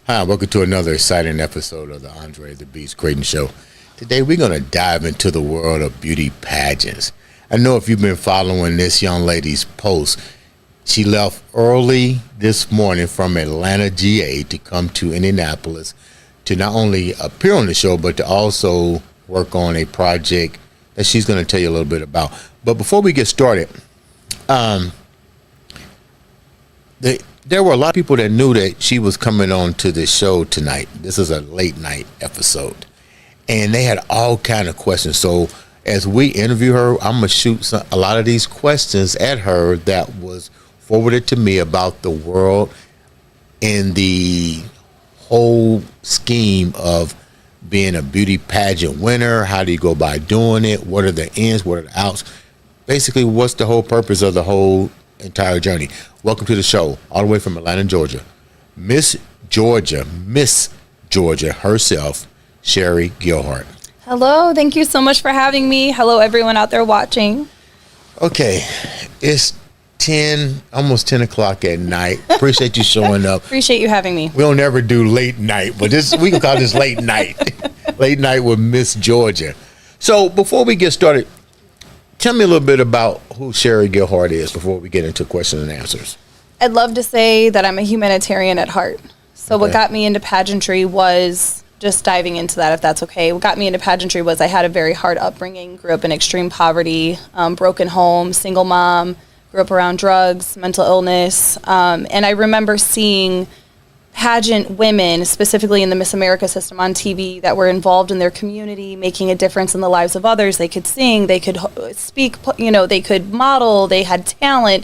Hi, welcome to another exciting episode of the Andre The Beast Crayton Show. Today we're going to dive into the world of beauty pageants. I know if you've been following this young lady's post, she left early this morning from Atlanta, GA to come to Indianapolis to not only appear on the show, but to also work on a project that she's going to tell you a little bit about. But before we get started, there were a lot of people that knew that she was coming on to the show tonight. This is a late night episode. And they had all kind of questions. So as we interview her, I'm going to shoot a lot of these questions at her that was forwarded to me about the world and the whole scheme of being a beauty pageant winner. How do you go by doing it? What are the ins? What are the outs? Basically, what's the whole purpose of the whole entire journey? Welcome to the show, all the way from Atlanta, Georgia. Miss Georgia herself, Sherrie Gearheart. Hello, thank you so much for having me. Hello, everyone out there watching. Okay, it's almost 10 o'clock at night. Appreciate you showing up. Appreciate you having me. We don't ever do late night, but we can call this late night. Late night with Miss Georgia. So before we get started, tell me a little bit about who Sherrie Gearheart is before we get into questions and answers. I'd love to say that I'm a humanitarian at heart. So What got me into pageantry was just diving into that, if that's okay. What got me into pageantry was I had a very hard upbringing, grew up in extreme poverty, broken home, single mom, grew up around drugs, mental illness. And I remember seeing pageant women, specifically in the Miss America system on TV, that were involved in their community, making a difference in the lives of others. They could sing, they could speak, they could model, they had talent.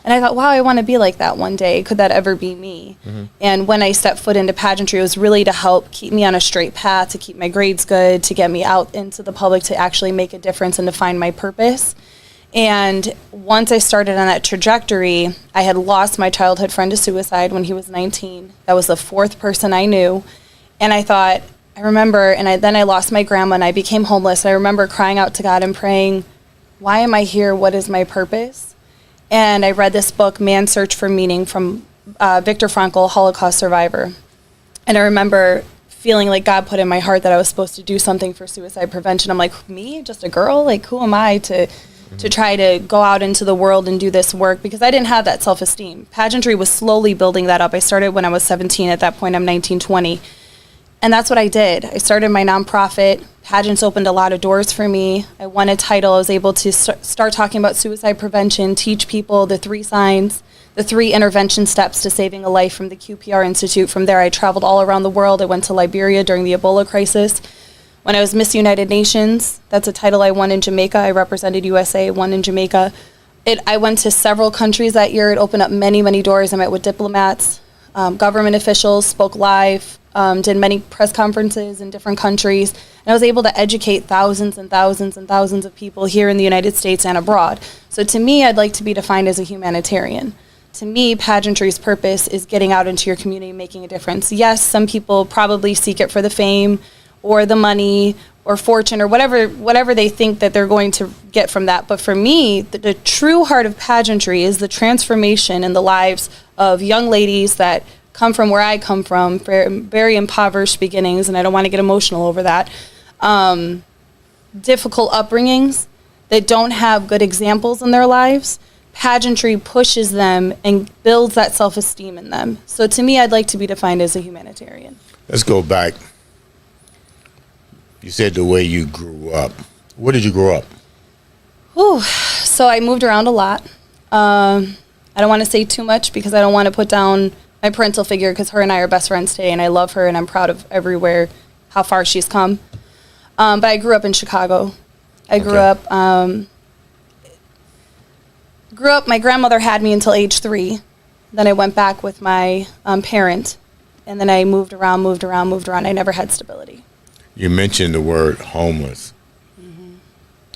And I thought, wow, I want to be like that one day. Could that ever be me? Mm-hmm. And when I stepped foot into pageantry, it was really to help keep me on a straight path, to keep my grades good, to get me out into the public, to actually make a difference and to find my purpose. And once I started on that trajectory, I had lost my childhood friend to suicide when he was 19. That was the fourth person I knew. And I remember, and then I lost my grandma and I became homeless. And I remember crying out to God and praying, why am I here? What is my purpose? And I read this book, Man's Search for Meaning, from Viktor Frankl, Holocaust survivor. And I remember feeling like God put in my heart that I was supposed to do something for suicide prevention. I'm like, me? Just a girl? Like, who am I to try to go out into the world and do this work? Because I didn't have that self-esteem. Pageantry was slowly building that up. I started when I was 17. At that point, I'm 19, 20. And that's what I did. I started my nonprofit. Pageants opened a lot of doors for me. I won a title. I was able to start talking about suicide prevention, teach people the 3 signs, the 3 intervention steps to saving a life from the QPR Institute. From there, I traveled all around the world. I went to Liberia during the Ebola crisis. When I was Miss United Nations, that's a title I won in Jamaica. I represented USA, won in Jamaica. I went to several countries that year. It opened up many, many doors. I met with diplomats, government officials, spoke live, did many press conferences in different countries. And I was able to educate thousands and thousands and thousands of people here in the United States and abroad. So to me, I'd like to be defined as a humanitarian. To me, pageantry's purpose is getting out into your community, making a difference. Yes, some people probably seek it for the fame or the money or fortune or whatever they think that they're going to get from that. But for me, the true heart of pageantry is the transformation in the lives of young ladies that come from where I come from, very, very impoverished beginnings, and I don't want to get emotional over that. Difficult upbringings that don't have good examples in their lives. Pageantry pushes them and builds that self-esteem in them. So to me, I'd like to be defined as a humanitarian. Let's go back. You said the way you grew up. Where did you grow up? So I moved around a lot. I don't want to say too much because I don't want to put down my parental figure, because her and I are best friends today, and I love her, and I'm proud of how far she's come. But I grew up in Chicago. I grew up, my grandmother had me until age 3. Then I went back with my parent, and then I moved around. I never had stability. You mentioned the word homeless. Mm-hmm.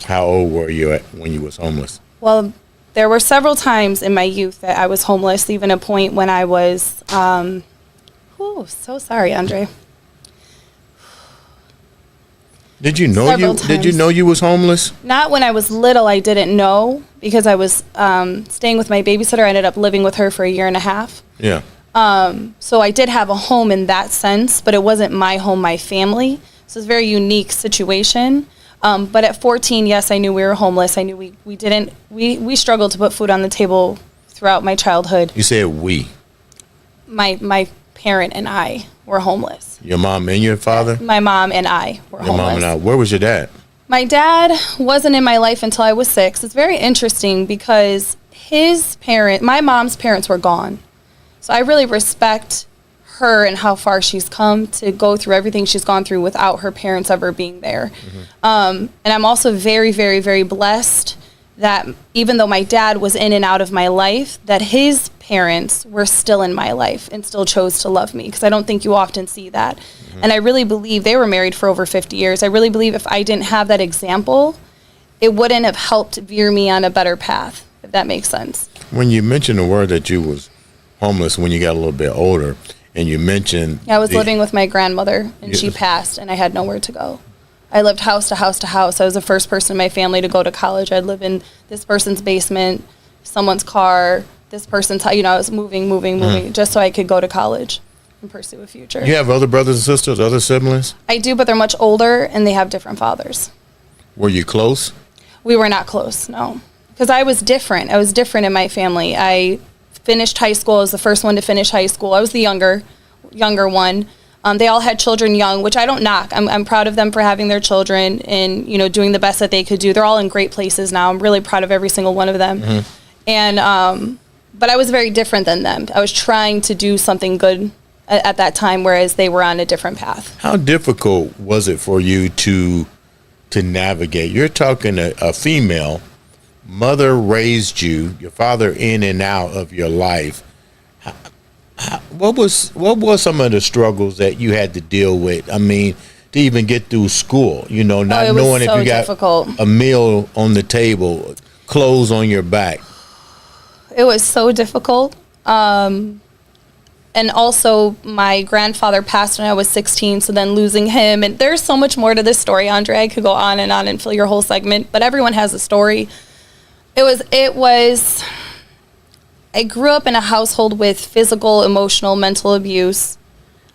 How old were you when you was homeless? Well, there were several times in my youth that I was homeless, even a point when I was, so sorry, Andre. Did you know you was homeless? Not when I was little. I didn't know because I was staying with my babysitter. I ended up living with her for a year and a half. Yeah. So I did have a home in that sense, but it wasn't my home, my family. So it's a very unique situation. But at 14, yes, I knew we were homeless. I knew we struggled to put food on the table throughout my childhood. You said we. My parent and I were homeless. Your mom and your father? My mom and I were homeless. Your mom and I. Where was your dad? My dad wasn't in my life until I was 6. It's very interesting because my mom's parents were gone. So I really respect her and how far she's come to go through everything she's gone through without her parents ever being there. And I'm also very, very, very blessed that even though my dad was in and out of my life, that his parents were still in my life and still chose to love me, because I don't think you often see that. And I really believe they were married for over 50 years. I really believe if I didn't have that example, it wouldn't have helped veer me on a better path, if that makes sense. When you mentioned the word that you was homeless when you got a little bit older, and you mentioned... I was living with my grandmother, and she passed, and I had nowhere to go. I lived house to house to house. I was the first person in my family to go to college. I'd live in this person's basement, someone's car, this person's... I was moving, just so I could go to college and pursue a future. You have other brothers and sisters, other siblings? I do, but they're much older, and they have different fathers. Were you close? We were not close, no. Because I was different. I was different in my family. I finished high school. I was the first one to finish high school. I was the younger one. They all had children young, which I don't knock. I'm proud of them for having their children and, doing the best that they could do. They're all in great places now. I'm really proud of every single one of them. And, but I was very different than them. I was trying to do something good at that time, whereas they were on a different path. How difficult was it for you to navigate? You're talking a female, mother raised you, your father in and out of your life. What was some of the struggles that you had to deal with? I mean, to even get through school, not knowing if you got difficult. A meal on the table, clothes on your back. It was so difficult. And also my grandfather passed when I was 16, so then losing him. And there's so much more to this story, Andre. I could go on and fill your whole segment, but everyone has a story. It was I grew up in a household with physical, emotional, mental abuse.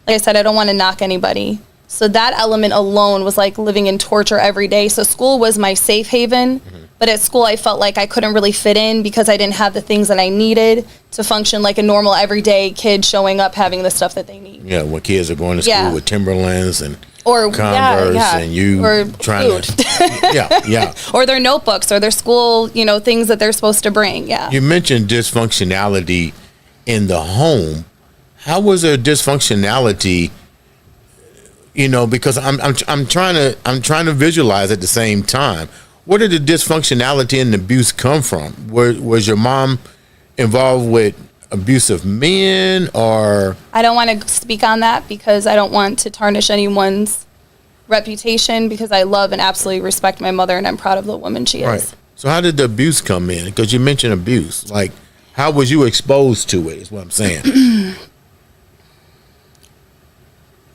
Like I said, I don't want to knock anybody. So that element alone was like living in torture every day. So school was my safe haven. But at school, I felt like I couldn't really fit in because I didn't have the things that I needed to function like a normal everyday kid showing up having the stuff that they need. Yeah, when kids are going to school with Timberlands and Converse and you or trying food. to or their notebooks or their school, things that they're supposed to bring. You mentioned dysfunctionality in the home. How was there dysfunctionality? Because I'm trying to visualize at the same time. Where did the dysfunctionality and abuse come from? Was your mom involved with abusive men, or? I don't want to speak on that because I don't want to tarnish anyone's reputation, because I love and absolutely respect my mother and I'm proud of the woman she is. Right. So how did the abuse come in? Because you mentioned abuse. Like, how was you exposed to it is what I'm saying.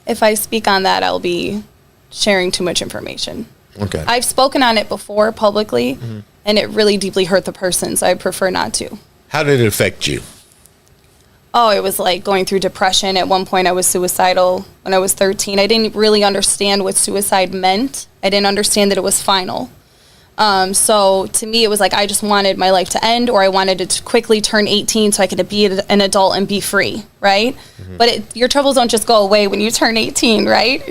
If I speak on that, I'll be sharing too much information. Okay. I've spoken on it before publicly, and it really deeply hurt the person, so I prefer not to. How did it affect you? Oh, it was like going through depression. At one point, I was suicidal when I was 13. I didn't really understand what suicide meant. I didn't understand that it was final. So to me, it was like I just wanted my life to end, or I wanted it to quickly turn 18 so I could be an adult and be free, right? But your troubles don't just go away when you turn 18, right?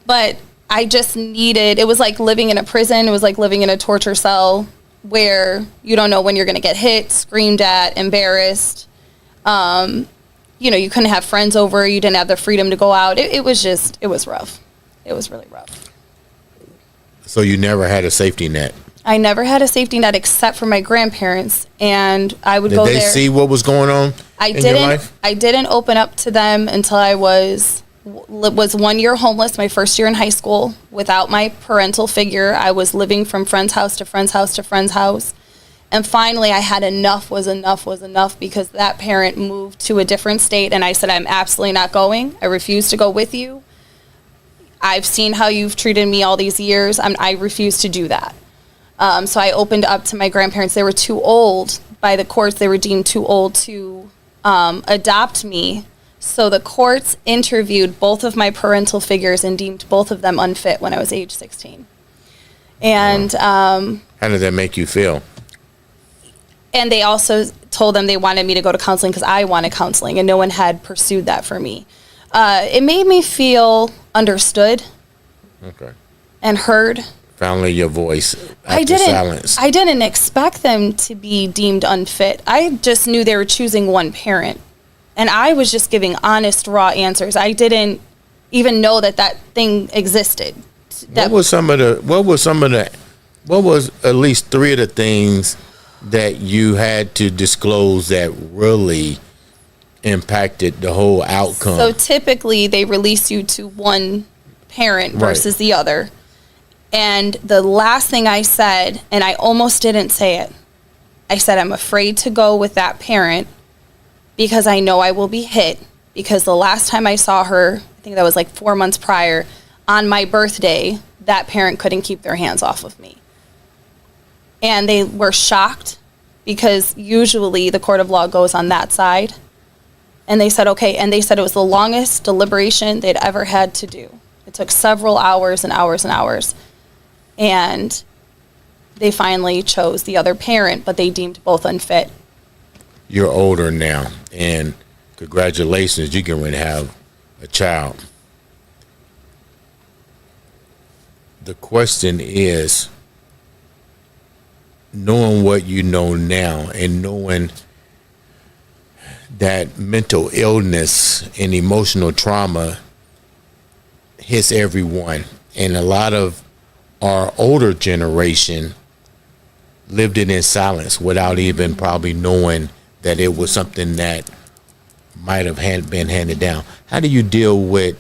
But I just needed, it was like living in a prison. It was like living in a torture cell where you don't know when you're going to get hit, screamed at, embarrassed. You couldn't have friends over. You didn't have the freedom to go out. It was rough. It was really rough. So you never had a safety net? I never had a safety net except for my grandparents, and I would go there. Did they see what was going on in your life? I didn't open up to them until I was 1 year homeless, my first year in high school, without my parental figure. I was living from friend's house to friend's house to friend's house. And finally, I had enough was enough because that parent moved to a different state, and I said, I'm absolutely not going. I refuse to go with you. I've seen how you've treated me all these years. I refuse to do that. So I opened up to my grandparents. They were too old. By the courts, they were deemed too old to adopt me. So the courts interviewed both of my parental figures and deemed both of them unfit when I was age 16. And how did that make you feel? And they also told them they wanted me to go to counseling because I wanted counseling, and no one had pursued that for me. It made me feel understood. Okay. And heard. Finally, your voice after silence. I didn't expect them to be deemed unfit. I just knew they were choosing one parent, and I was just giving honest, raw answers. I didn't even know that thing existed. What was at least three of the things that you had to disclose that really impacted the whole outcome? So typically they release you to one parent versus the other. And the last thing I said, and I almost didn't say it, I said, I'm afraid to go with that parent because I know I will be hit. Because the last time I saw her, I think that was like 4 months prior, on my birthday, that parent couldn't keep their hands off of me. And they were shocked because usually the court of law goes on that side. And they said, okay. And they said it was the longest deliberation they'd ever had to do. It took several hours and hours and hours. And they finally chose the other parent, but they deemed both unfit. You're older now, and congratulations, you're going to have a child. The question is, knowing what you know now and knowing that mental illness and emotional trauma hits everyone, and a lot of our older generation lived it in silence without even probably knowing that it was something that might have been handed down. How do you deal with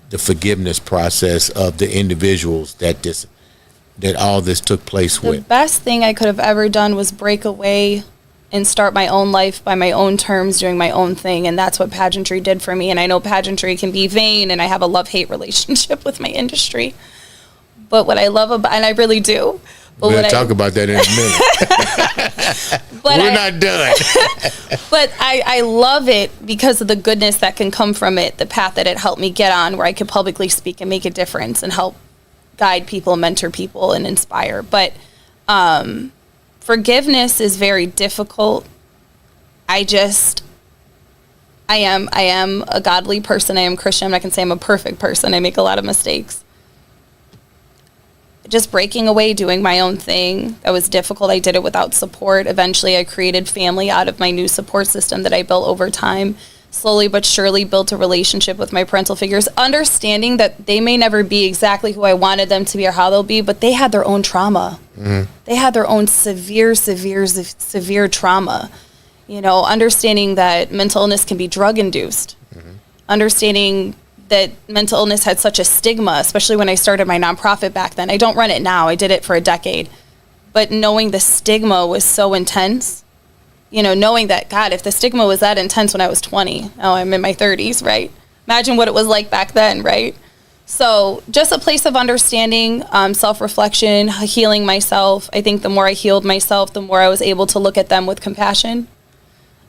the forgiveness process of the individuals that all this took place with? The best thing I could have ever done was break away and start my own life by my own terms, doing my own thing, and that's what pageantry did for me. And I know pageantry can be vain, and I have a love-hate relationship with my industry. But what I love about, and I really do. But we'll talk about that in a minute. We're not done. But I love it because of the goodness that can come from it, the path that it helped me get on, where I could publicly speak and make a difference and help guide people, mentor people, and inspire. But forgiveness is very difficult. I am a godly person. I am Christian. I'm not going to say I'm a perfect person. I make a lot of mistakes. Just breaking away, doing my own thing. That was difficult. I did it without support. Eventually, I created family out of my new support system that I built over time. Slowly but surely built a relationship with my parental figures, understanding that they may never be exactly who I wanted them to be or how they'll be, but they had their own trauma. Mm-hmm. They had their own severe trauma. You know, understanding that mental illness can be drug-induced. Mm-hmm. Understanding that mental illness had such a stigma, especially when I started my nonprofit back then. I don't run it now. I did it for a decade. But knowing the stigma was so intense, you know, knowing that, God, if the stigma was that intense when I was 20, now I'm in my 30s, right? Imagine what it was like back then, right? So just a place of understanding, self-reflection, healing myself. I think the more I healed myself, the more I was able to look at them with compassion.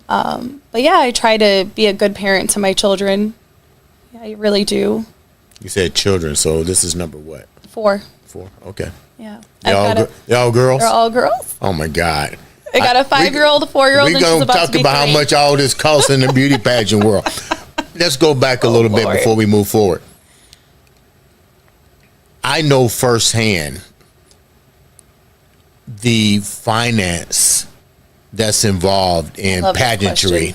But yeah, I try to be a good parent to my children. Yeah, I really do. You said children, so this is number what? 4. 4, okay. Yeah. They're all girls? They're all girls. Oh, my God. I got a 5-year-old, a 4-year-old, and she's about to be 3. We're going to talk about how much all this costs in the beauty pageant world. Let's go back a little bit before we move forward. I know firsthand the finance that's involved in pageantry.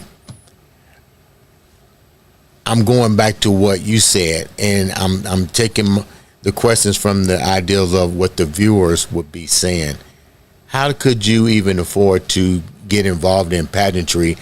I'm going back to what you said, and I'm taking the questions from the ideals of what the viewers would be saying. How could you even afford to get involved in pageantry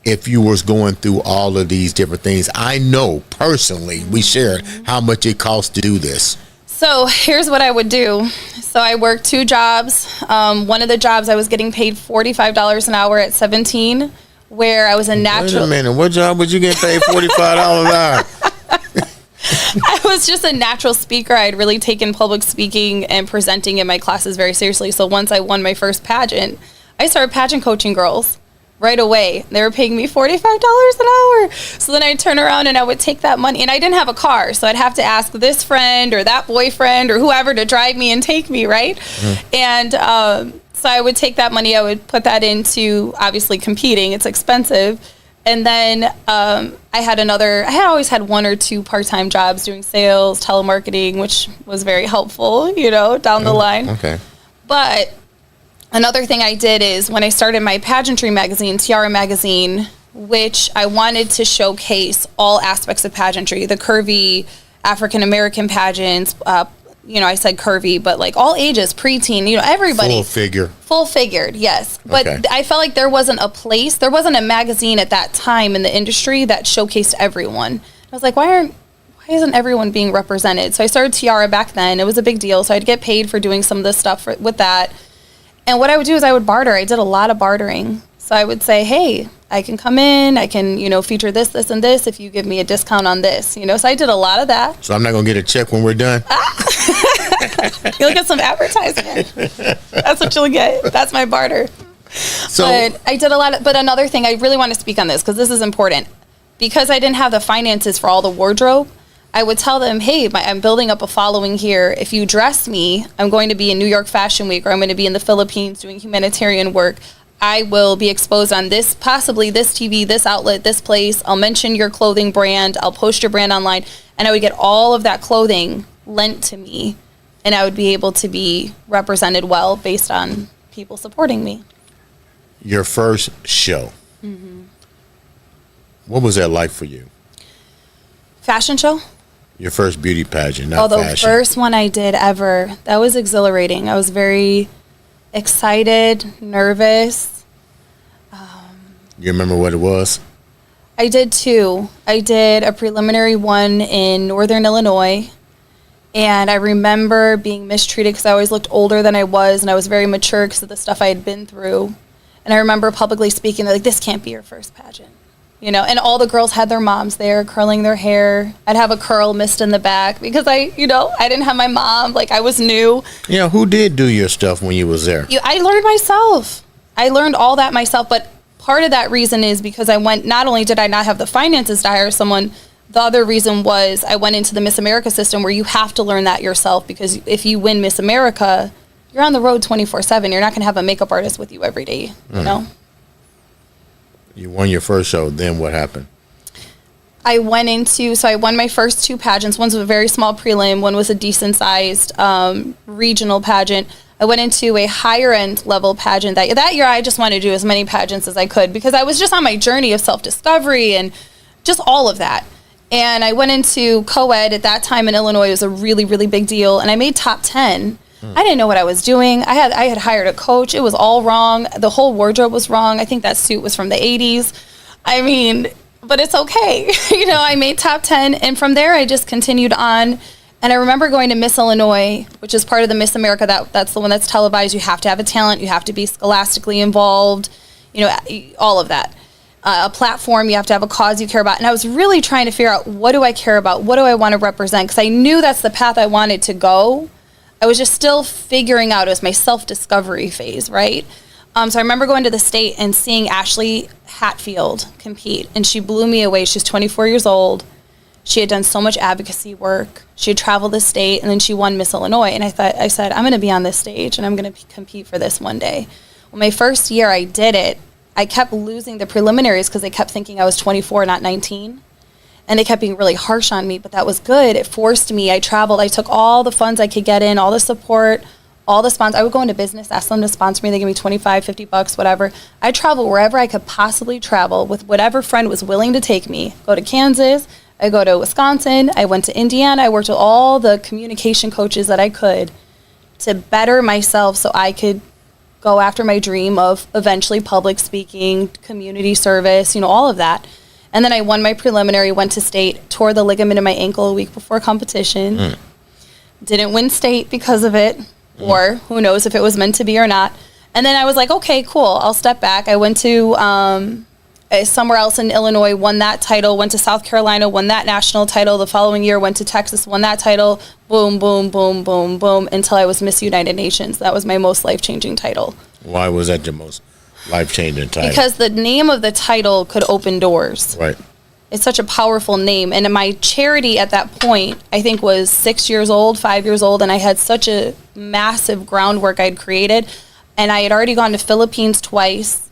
if you was going through all of these different things? I know personally, we shared how much it costs to do this. So here's what I would do. So I worked 2 jobs. One of the jobs I was getting paid $45 an hour at 17. Where I was a natural. Wait a minute, what job would you get paid $45 an hour? I was just a natural speaker. I had really taken public speaking and presenting in my classes very seriously. So once I won my first pageant, I started pageant coaching girls. right away. They were paying me $45 an hour. So then I'd turn around and I would take that money, and I didn't have a car, so I'd have to ask this friend or that boyfriend or whoever to drive me and take me, right? Mm-hmm. And so I would take that money, I would put that into obviously competing. It's expensive. And then I had always had one or two part-time jobs doing sales, telemarketing, which was very helpful, down the line. Okay. But another thing I did is when I started my pageantry magazine, Tiara Magazine, which I wanted to showcase all aspects of pageantry, the curvy African-American pageants, I said curvy, but like all ages, preteen, everybody. Full figured, yes. But okay. I felt like there wasn't a magazine at that time in the industry that showcased everyone. I was like, why isn't everyone being represented? So I started Tiara back then. It was a big deal. So I'd get paid for doing some of this stuff with that. And what I would do is I would barter. I did a lot of bartering. So I would say, hey, I can come in, I can, feature this, this, and this if you give me a discount on this, So I did a lot of that. So I'm not going to get a check when we're done? You'll get some advertisement. That's what you'll get. That's my barter. But I did a lot but another thing, I really want to speak on this because this is important. Because I didn't have the finances for all the wardrobe, I would tell them, hey, I'm building up a following here. If you dress me, I'm going to be in New York Fashion Week, or I'm going to be in the Philippines doing humanitarian work. I will be exposed on possibly this TV, this outlet, this place. I'll mention your clothing brand. I'll post your brand online. And I would get all of that clothing lent to me. And I would be able to be represented well based on people supporting me. Your first show. Mm-hmm. What was that like for you? Fashion show? Your first beauty pageant, not fashion. The first one I did ever. That was exhilarating. I was very excited, nervous. You remember what it was? I did two. I did a preliminary one in Northern Illinois, and I remember being mistreated because I always looked older than I was, and I was very mature because of the stuff I had been through. And I remember publicly speaking, they're like, this can't be your first pageant. And all the girls had their moms there curling their hair. I'd have a curl missed in the back because I didn't have my mom. Like, I was new. Yeah, who did do your stuff when you was there? I learned myself. I learned all that myself. But part of that reason is because not only did I not have the finances to hire someone, the other reason was I went into the Miss America system where you have to learn that yourself, because if you win Miss America, you're on the road 24/7. You're not going to have a makeup artist with you every day, You won your first show. Then what happened? I won my first two pageants. One was a very small prelim. One was a decent-sized regional pageant. I went into a higher-end level pageant. That year, I just wanted to do as many pageants as I could because I was just on my journey of self-discovery and just all of that. And I went into co-ed at that time in Illinois. It was a really, really big deal. And I made top 10. I didn't know what I was doing. I had hired a coach. It was all wrong. The whole wardrobe was wrong. I think that suit was from the 80s. I mean, but it's okay. I made top 10. And from there, I just continued on. And I remember going to Miss Illinois, which is part of the Miss America. That's the one that's televised. You have to have a talent. You have to be scholastically involved. All of that. A platform. You have to have a cause you care about. And I was really trying to figure out, what do I care about? What do I want to represent? Because I knew that's the path I wanted to go. I was just still figuring out. It was my self-discovery phase, right? So I remember going to the state and seeing Ashley Hatfield compete, and she blew me away. She's 24 years old. She had done so much advocacy work. She had traveled the state, and then she won Miss Illinois. And I said, I'm going to be on this stage, and I'm going to compete for this one day. Well, my first year I did it, I kept losing the preliminaries because they kept thinking I was 24, not 19. And they kept being really harsh on me, but that was good. It forced me. I traveled. I took all the funds I could get in, all the support, all the sponsors. I would go into business, ask them to sponsor me. They give me $25, $50, whatever. I traveled wherever I could possibly travel with whatever friend was willing to take me. Go to Kansas. I go to Wisconsin. I went to Indiana. I worked with all the communication coaches that I could to better myself so I could go after my dream of eventually public speaking, community service, all of that. And then I won my preliminary, went to state, tore the ligament in my ankle a week before competition. Didn't win state because of it, or who knows if it was meant to be or not. And then I was like, okay, cool, I'll step back. I went to somewhere else in Illinois, won that title, went to South Carolina, won that national title. The following year, went to Texas, won that title. Boom, boom, boom, boom, boom, until I was Miss United Nations. That was my most life-changing title. Why was that your most Life-changing title. Because the name of the title could open doors. Right. It's such a powerful name. And my charity at that point, I think, was 6 years old, 5 years old, and I had such a massive groundwork I'd created. And I had already gone to Philippines twice.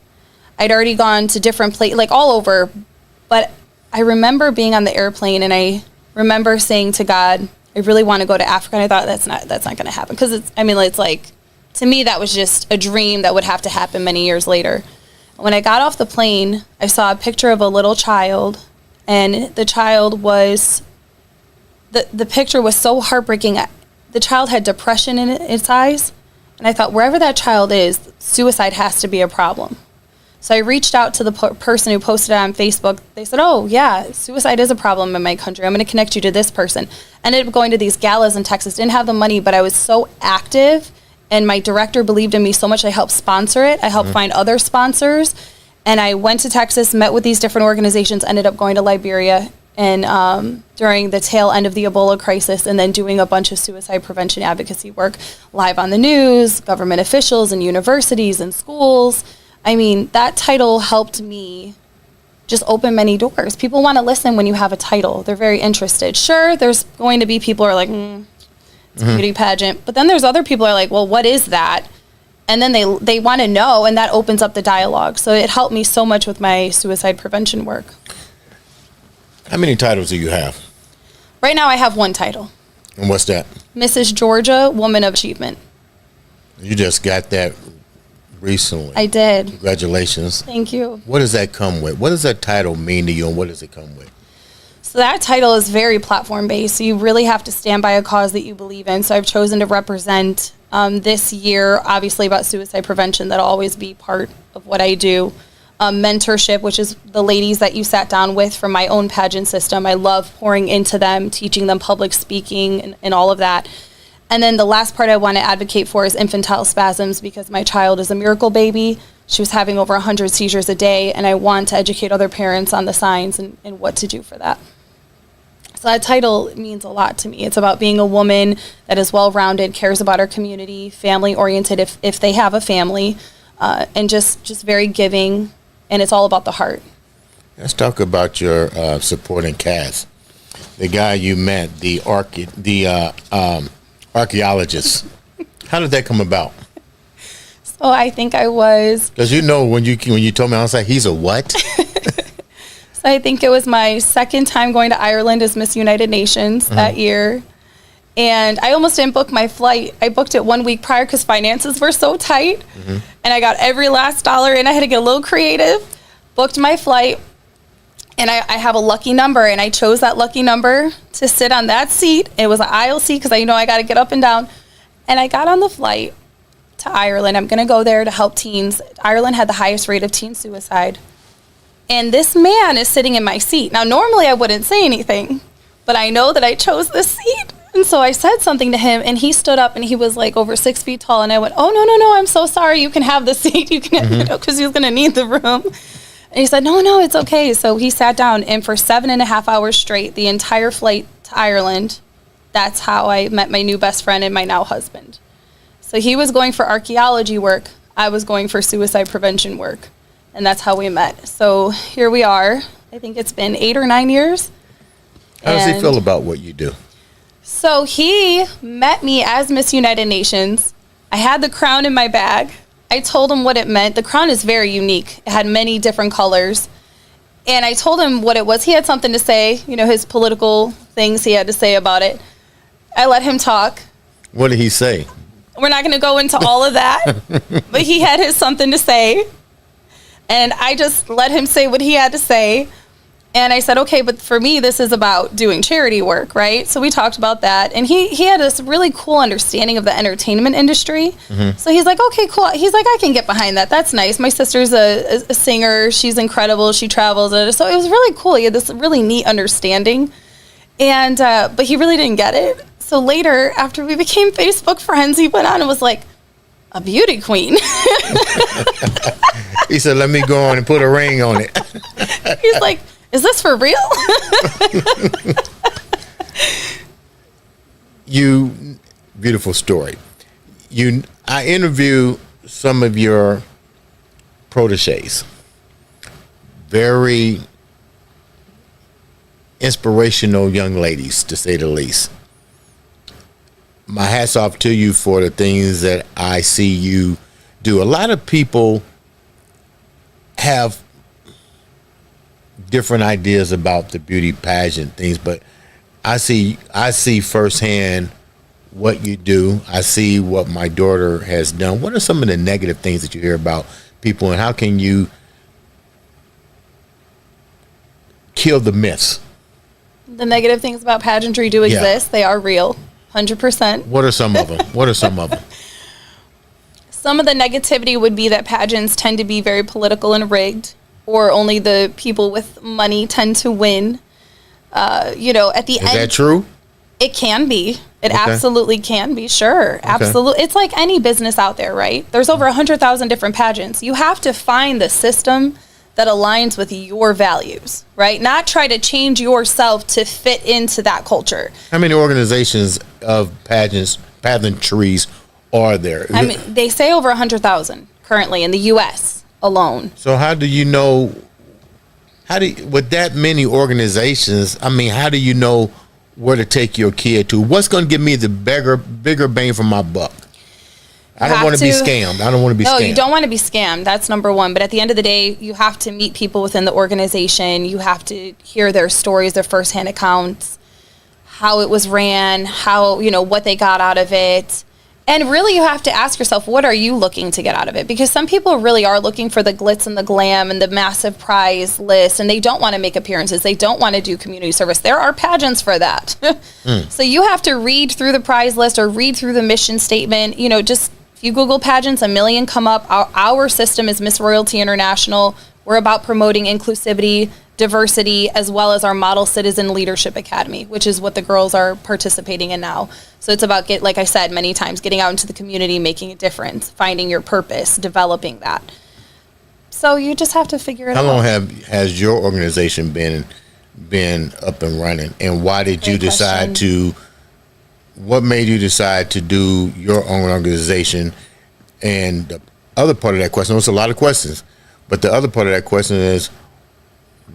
I'd already gone to different places, like all over. But I remember being on the airplane, and I remember saying to God, I really want to go to Africa. And I thought, that's not going to happen. Because it's like, to me, that was just a dream that would have to happen many years later. When I got off the plane, I saw a picture of a little child. And the child was, the picture was so heartbreaking. The child had depression in its eyes. And I thought, wherever that child is, suicide has to be a problem. So I reached out to the person who posted it on Facebook. They said, oh, yeah, suicide is a problem in my country. I'm going to connect you to this person. Ended up going to these galas in Texas. Didn't have the money, but I was so active. And my director believed in me so much, I helped sponsor it. I helped find other sponsors. And I went to Texas, met with these different organizations, ended up going to Liberia and during the tail end of the Ebola crisis, and then doing a bunch of suicide prevention advocacy work live on the news, government officials and universities and schools. I mean, that title helped me just open many doors. People want to listen when you have a title. They're very interested. Sure, there's going to be people who are like, it's a beauty pageant. But then there's other people who are like, well, what is that? And then they want to know, and that opens up the dialogue. So it helped me so much with my suicide prevention work. How many titles do you have? Right now I have one title. And what's that? Mrs. Georgia, Woman of Achievement. You just got that recently. I did. Congratulations. Thank you. What does that come with? What does that title mean to you, and what does it come with? So that title is very platform-based. So you really have to stand by a cause that you believe in. So I've chosen to represent this year, obviously, about suicide prevention. That'll always be part of what I do. Mentorship, which is the ladies that you sat down with from my own pageant system. I love pouring into them, teaching them public speaking and all of that. And then the last part I want to advocate for is infantile spasms, because my child is a miracle baby. She was having over 100 seizures a day, and I want to educate other parents on the signs and what to do for that. So that title means a lot to me. It's about being a woman that is well-rounded, cares about her community, family-oriented if they have a family, and just very giving, and it's all about the heart. Let's talk about your supporting cast. The guy you met, the archaeologist. How did that come about? So I think I was... Because when you told me, I was like, he's a what? So I think it was my second time going to Ireland as Miss United Nations that year. And I almost didn't book my flight. I booked it 1 week prior because finances were so tight. And I got every last dollar in. I had to get a little creative. Booked my flight. And I have a lucky number. And I chose that lucky number to sit on that seat. It was an aisle seat because I got to get up and down. And I got on the flight to Ireland. I'm going to go there to help teens. Ireland had the highest rate of teen suicide. And this man is sitting in my seat. Now, normally I wouldn't say anything, but I know that I chose this seat. And so I said something to him, and he stood up, and he was like over 6 feet tall. And I went, oh, no, I'm so sorry. You can have the seat. You can, because he was going to need the room. And he said, no, it's okay. So he sat down, and for 7.5 hours straight, the entire flight to Ireland, that's how I met my new best friend and my now husband. So he was going for archaeology work. I was going for suicide prevention work. And that's how we met. So here we are. I think it's been 8 or 9 years. How does he feel about what you do? So he met me as Miss United Nations. I had the crown in my bag. I told him what it meant. The crown is very unique. It had many different colors. And I told him what it was. He had something to say, his political things he had to say about it. I let him talk. What did he say? We're not going to go into all of that. But he had his something to say. And I just let him say what he had to say. And I said, okay, but for me, this is about doing charity work, right? So we talked about that. And he had this really cool understanding of the entertainment industry. So he's like, okay, cool. He's like, I can get behind that. That's nice. My sister's a singer. She's incredible. She travels. So it was really cool. He had this really neat understanding. And but he really didn't get it. So later, after we became Facebook friends, he went on and was like, a beauty queen. He said, let me go on and put a ring on it. He's like, is this for real? Beautiful story. I interview some of your proteges, very inspirational young ladies, to say the least. My hat's off to you for the things that I see you do. A lot of people have different ideas about the beauty pageant things, but I see firsthand what you do. I see what my daughter has done. What are some of the negative things that you hear about people, and how can you kill the myths? The negative things about pageantry do exist. They are real, 100%. What are some of them? Some of the negativity would be that pageants tend to be very political and rigged, or only the people with money tend to win. At the end. Is that true? It can be. It absolutely can be. Sure. Absolutely. It's like any business out there, right? There's over 100,000 different pageants. You have to find the system that aligns with your values, right? Not try to change yourself to fit into that culture. How many organizations of pageantries are there? I mean, they say over 100,000 currently in the U.S. alone. So how do you know, with that many organizations, how do you know where to take your kid to? What's going to give me the bigger bang for my buck? I don't want to be scammed. No, you don't want to be scammed. That's number one. But at the end of the day, you have to meet people within the organization. You have to hear their stories, their firsthand accounts, how it was ran, how, what they got out of it. And really, you have to ask yourself, what are you looking to get out of it? Because some people really are looking for the glitz and the glam and the massive prize list, and they don't want to make appearances. They don't want to do community service. There are pageants for that. So you have to read through the prize list or read through the mission statement. Just if you Google pageants, a million come up. Our system is Miss Royalty International. We're about promoting inclusivity, diversity, as well as our Model Citizen Leadership Academy, which is what the girls are participating in now. So it's about, like I said many times, getting out into the community, making a difference, finding your purpose, developing that. So you just have to figure it out. How long has your organization been up and running, and why did you decide to? What made you decide to do your own organization? And the other part of that question, there's a lot of questions, but the other part of that question is,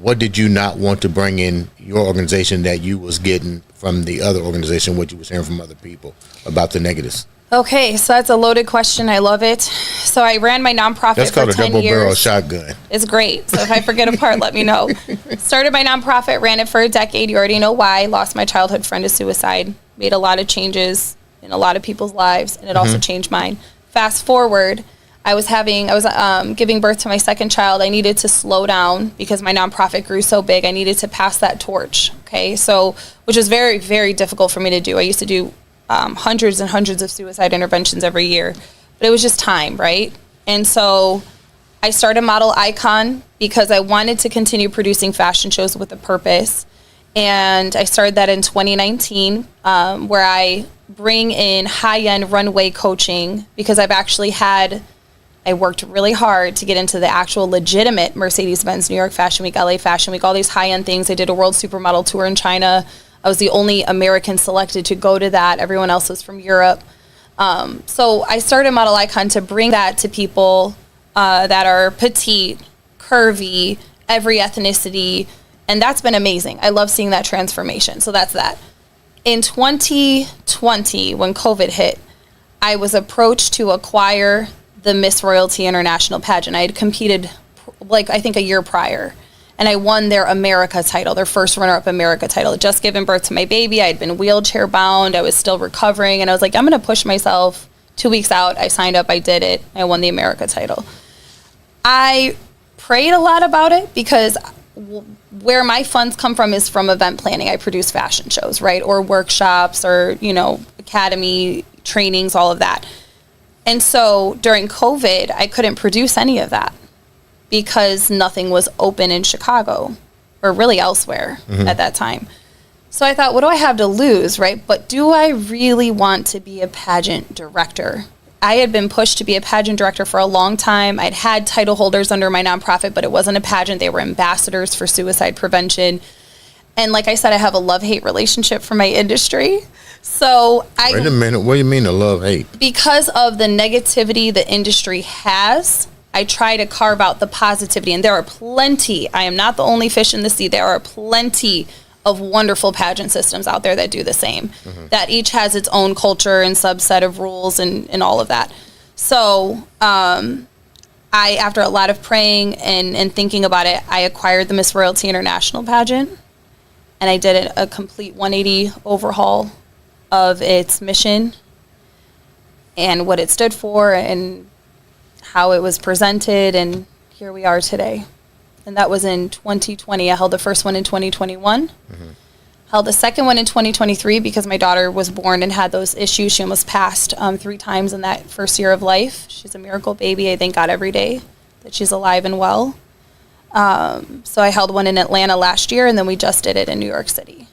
what did you not want to bring in your organization that you was getting from the other organization, what you was hearing from other people about the negatives? Okay, so that's a loaded question. I love it. So I ran my nonprofit That's for 10 years. That's called a double-barrel shotgun. It's great. So if I forget a part, let me know. Started my nonprofit, ran it for a decade. You already know why. Lost my childhood friend to suicide. Made a lot of changes in a lot of people's lives, and it also changed mine. Fast forward, I was giving birth to my second child. I needed to slow down because my nonprofit grew so big. I needed to pass that torch. Okay, so which was very, very difficult for me to do. I used to do hundreds and hundreds of suicide interventions every year, but it was just time, right? And so I started Model Icon because I wanted to continue producing fashion shows with a purpose. And I started that in 2019, where I bring in high-end runway coaching because I worked really hard to get into the actual legitimate Mercedes-Benz New York Fashion Week, LA Fashion Week, all these high-end things. I did a world supermodel tour in China. I was the only American selected to go to that. Everyone else was from Europe. So I started Model Icon to bring that to people that are petite, curvy, every ethnicity, and that's been amazing. I love seeing that transformation. So that's that. In 2020, when COVID hit, I was approached to acquire the Miss Royalty International pageant. I had competed, I think a year prior, and I won their America title, their first runner-up America title. I'd just given birth to my baby. I had been wheelchair bound. I was still recovering, and I was like, I'm going to push myself. 2 weeks out, I signed up. I did it. I won the America title. I prayed a lot about it because where my funds come from is from event planning. I produce fashion shows, right? Or workshops or, academy trainings, all of that. And so during COVID, I couldn't produce any of that because nothing was open in Chicago or really elsewhere at that time. So I thought, what do I have to lose, right? But do I really want to be a pageant director? I had been pushed to be a pageant director for a long time. I'd had title holders under my nonprofit, but it wasn't a pageant. They were ambassadors for suicide prevention. And like I said, I have a love-hate relationship for my industry. So Wait a minute. What do you mean a love-hate? Because of the negativity the industry has, I try to carve out the positivity. And there are plenty. I am not the only fish in the sea. There are plenty of wonderful pageant systems out there that do the same, that each has its own culture and subset of rules and all of that. So after a lot of praying and thinking about it, I acquired the Miss Royalty International pageant, and I did a complete 180 overhaul of its mission and what it stood for and how it was presented, and here we are today. And that was in 2020. I held the first one in 2021. Held the second one in 2023 because my daughter was born and had those issues. She almost passed 3 times in that first year of life. She's a miracle baby. I thank God every day that she's alive and well. So I held one in Atlanta last year, and then we just did it in New York City.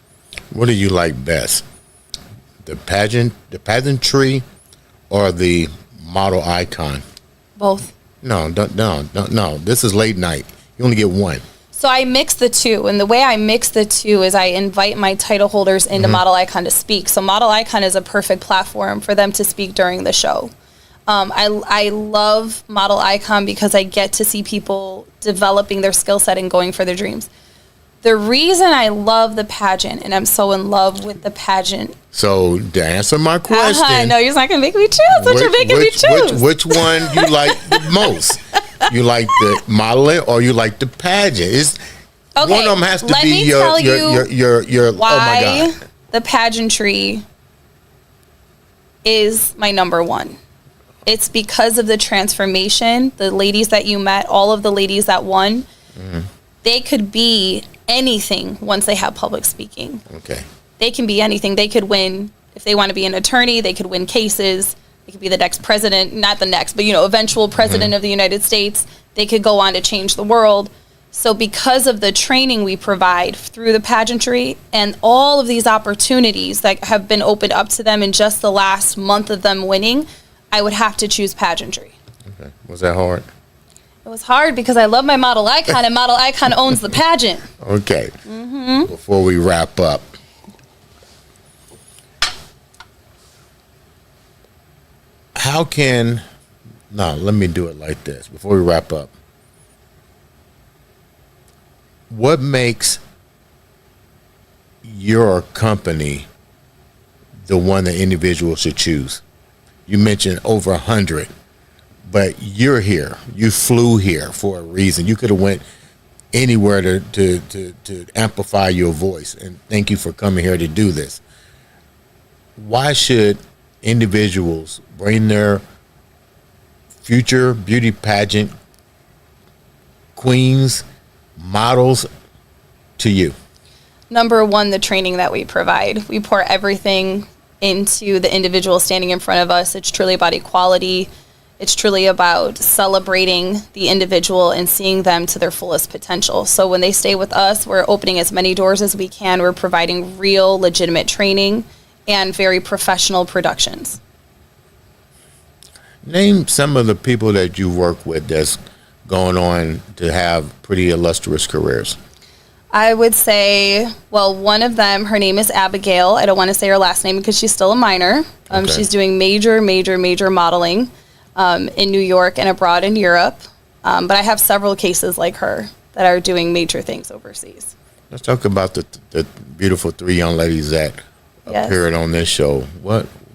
What do you like best? The pageantry, or the model icon? Both. No. This is late night. You only get one. So I mix the two, and the way I mix the two is I invite my title holders into Model Icon to speak. So Model Icon is a perfect platform for them to speak during the show. I love Model Icon because I get to see people developing their skill set and going for their dreams. The reason I love the pageant, and I'm so in love with the pageant. So to answer my question, no, you're not gonna make me choose. You're making me choose. Which one you like the most? You like the modeling or you like the pageant? Okay, one of them has to be your why oh my God. The pageantry is my number one. It's because of the transformation, the ladies that you met, all of the ladies that won. They could be anything once they have public speaking. Okay. They can be anything. They could win, if they want to be an attorney, they could win cases. They could be the next president, not the next, but eventual president of the United States. They could go on to change the world. So because of the training we provide through the pageantry and all of these opportunities that have been opened up to them in just the last month of them winning, I would have to choose pageantry. Okay. Was that hard? It was hard because I love my Model Icon, and Model Icon owns the pageant. Okay. Before we wrap up, let me do it like this. Before we wrap up, what makes your company the one that individuals should choose? You mentioned over 100. But you're here. You flew here for a reason. You could have went anywhere to amplify your voice. And thank you for coming here to do this. Why should individuals bring their future beauty pageant queens, models to you? Number one, the training that we provide. We pour everything into the individual standing in front of us. It's truly about equality. It's truly about celebrating the individual and seeing them to their fullest potential. So when they stay with us, we're opening as many doors as we can. We're providing real, legitimate training and very professional productions. Name some of the people that you work with that's going on to have pretty illustrious careers. I would say, one of them, her name is Abigail. I don't want to say her last name because she's still a minor. Okay. She's doing major modeling in New York and abroad in Europe. But I have several cases like her that are doing major things overseas. Let's talk about the beautiful 3 young ladies that appeared on this show.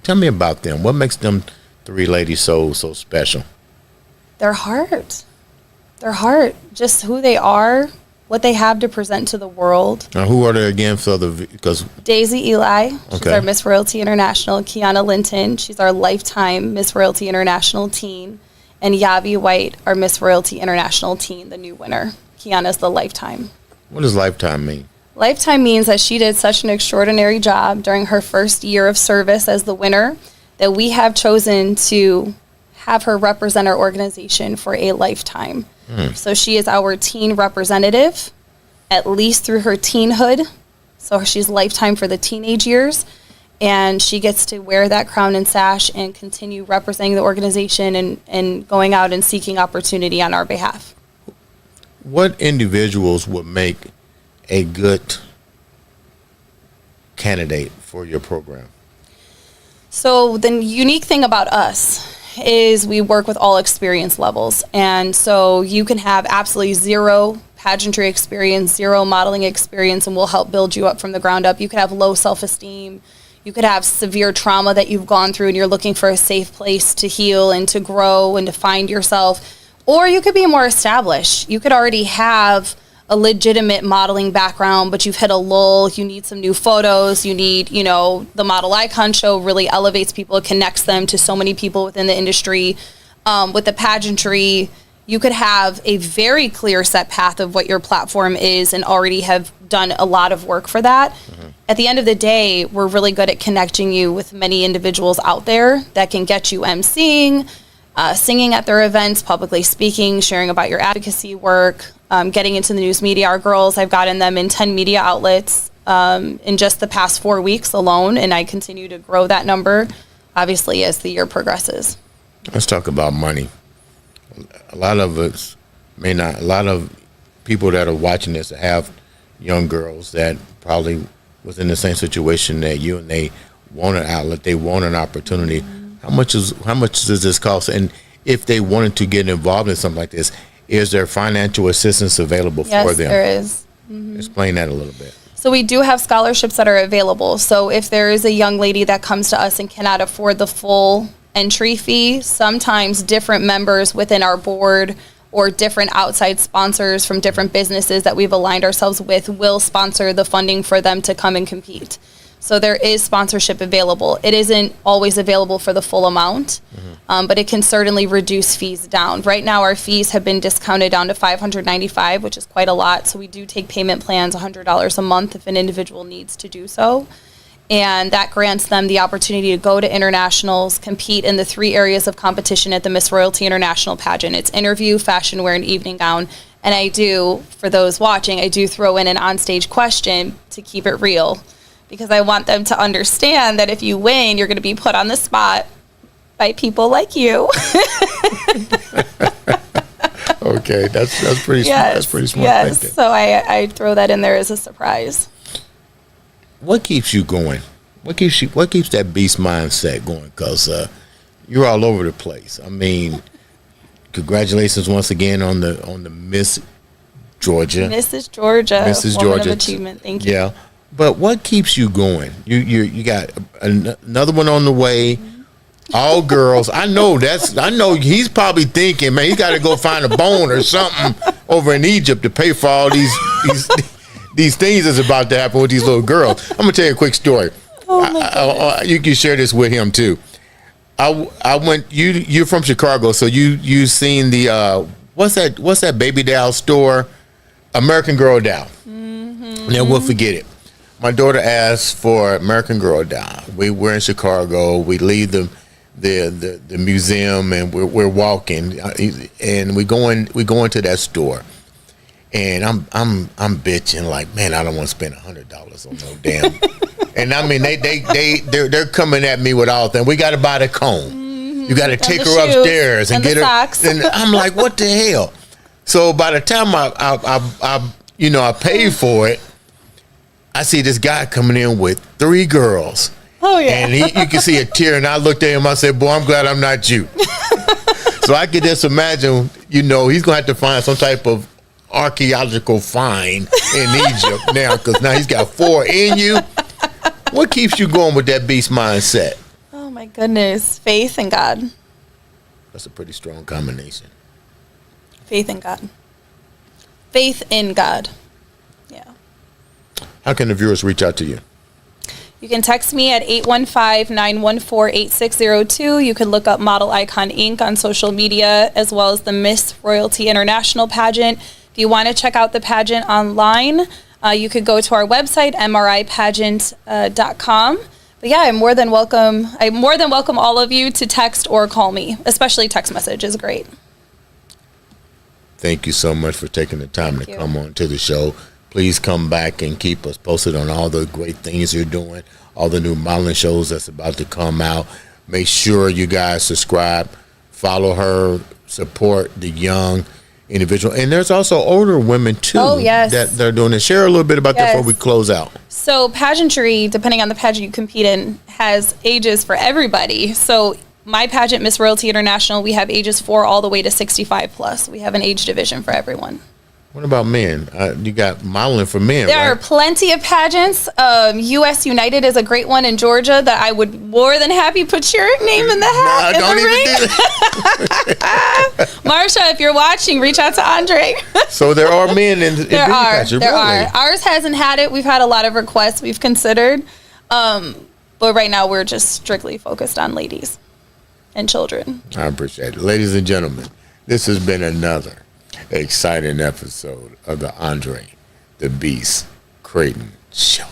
Tell me about them. What makes them 3 ladies so special? Their heart. Just who they are, what they have to present to the world. Now, who are they again? Because Daisy Eli, she's our Miss Royalty International. Kiana Linton, she's our lifetime Miss Royalty International teen. And Yavi White, our Miss Royalty International teen, the new winner. Kiana's the lifetime. What does lifetime mean? Lifetime means that she did such an extraordinary job during her first year of service as the winner that we have chosen to have her represent our organization for a lifetime. So she is our teen representative, at least through her teenhood. So she's lifetime for the teenage years. And she gets to wear that crown and sash and continue representing the organization and going out and seeking opportunity on our behalf. What individuals would make a good candidate for your program? So the unique thing about us is we work with all experience levels. And so you can have absolutely zero pageantry experience, zero modeling experience, and we'll help build you up from the ground up. You could have low self-esteem. You could have severe trauma that you've gone through and you're looking for a safe place to heal and to grow and to find yourself. Or you could be more established. You could already have a legitimate modeling background, but you've hit a lull. You need some new photos. You need, the Model Icon show really elevates people, it connects them to so many people within the industry. With the pageantry, you could have a very clear set path of what your platform is and already have done a lot of work for that. Mm-hmm. At the end of the day, we're really good at connecting you with many individuals out there that can get you emceeing, singing at their events, publicly speaking, sharing about your advocacy work, getting into the news media. Our girls, I've gotten them in 10 media outlets in just the past 4 weeks alone, and I continue to grow that number, obviously, as the year progresses. Let's talk about money. A lot of us may not, a lot of people that are watching this have young girls that probably was in the same situation that you, and they want an outlet, they want an opportunity. How much does this cost? And if they wanted to get involved in something like this, is there financial assistance available for them? Yes, there is. Mm-hmm. Explain that a little bit. So we do have scholarships that are available. So if there is a young lady that comes to us and cannot afford the full entry fee, sometimes different members within our board or different outside sponsors from different businesses that we've aligned ourselves with will sponsor the funding for them to come and compete. So there is sponsorship available. It isn't always available for the full amount, but it can certainly reduce fees down. Right now, our fees have been discounted down to $595, which is quite a lot. So we do take payment plans $100 a month if an individual needs to do so. And that grants them the opportunity to go to internationals, compete in the 3 areas of competition at the Miss Royalty International pageant. It's interview, fashion wear, and evening gown. And I do, for those watching, I do throw in an onstage question to keep it real, because I want them to understand that if you win, you're going to be put on the spot by people like you. Okay, that's pretty smart. Yes, That's pretty smart. Yes, so I throw that in there as a surprise. What keeps you going? What keeps that beast mindset going? Because you're all over the place. I mean, congratulations once again on the Miss Georgia. Mrs. Georgia. Mrs. Woman Georgia. of Achievement. Thank you. Yeah. But what keeps you going? You got another one on the way. All girls. I know he's probably thinking, man, he's got to go find a bone or something over in Egypt to pay for all these things that's about to happen with these little girls. I'm gonna tell you a quick story. You can share this with him too. I went. You're from Chicago, so you seen the what's that baby doll store? American Girl doll. Mm-hmm. Never will forget it. My daughter asked for American Girl doll. We're in Chicago. We leave the museum and we're walking and we go into that store. And I'm bitching like, man, I don't want to spend $100 on no damn. And I mean, they're coming at me with all things. We got to buy the comb. Mm-hmm. You got to take her upstairs and get her. Socks. And I'm like, what the hell? So by the time I paid for it, I see this guy coming in with 3 girls. Oh yeah. And you can see a tear. And I looked at him. I said, boy, I'm glad I'm not you. So I could just imagine, he's going to have to find some type of archaeological find in Egypt now, because now he's got 4 in you. What keeps you going with that beast mindset? Oh my goodness, faith in God. That's a pretty strong combination. Faith in God. Faith in God. Yeah. How can the viewers reach out to you? You can text me at 815-914-8602. You can look up Model Icon Inc. on social media, as well as the Miss Royalty International pageant. If you want to check out the pageant online, you could go to our website, mripageant.com. But yeah, I'm more than welcome all of you to text or call me, especially text message is great. Thank you so much for taking the time to come on to the show. Please come back and keep us posted on all the great things you're doing, all the new modeling shows that's about to come out. Make sure you guys subscribe, follow her, support the young individual. And there's also older women too. Oh, yes. That they're doing it. Share a little bit about that before we close out. So pageantry, depending on the pageant you compete in, has ages for everybody. So my pageant, Miss Royalty International, we have ages 4 all the way to 65 plus. We have an age division for everyone. What about men? You got modeling for men, There right? are plenty of pageants. US United is a great one in Georgia that I would more than happy put your name in the hat. Nah, don't even do that. Marsha, if you're watching, reach out to Andre. So there are men in beauty pageant. There Really? are. Ours hasn't had it. We've had a lot of requests we've considered. But right now we're just strictly focused on ladies and children. I appreciate it. Ladies and gentlemen, this has been another exciting episode of the Andre the Beast Crayton Show.